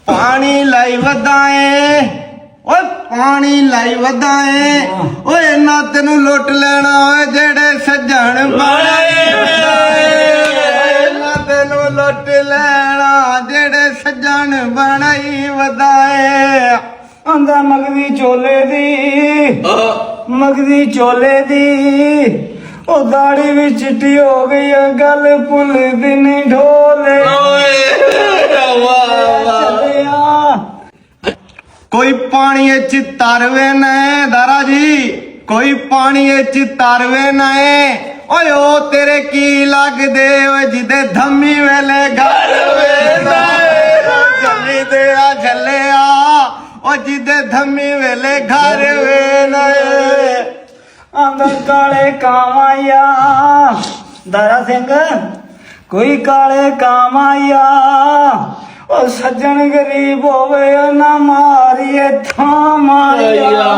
पानी लाई वधाए ओए पानी लाई वधाए ओए ना तेनू लुट लेना ओए जेड़े सज्जन बनाए ना तेनू लुट लेना जेड़े सज्जन बनाई वधाए आंदा मगदी चोले दी मगदी चोले दी ओ दाढ़ी भी चिट्टी हो गई गल पुल दिन ढोले कोई पानी च तरवे न दारा जी कोई पानी च तरवे न ओए ओ तेरे की लगदे ओए जिदे धम्मी वेले घर वे जल्दी दे आ झले आ ओ जिदे धम्मी वेले घर वे न आंदा काले कामाया दारा सिंह कोई काले कामाया ओ सज्जन गरीब होवे ना मारिए था मारिया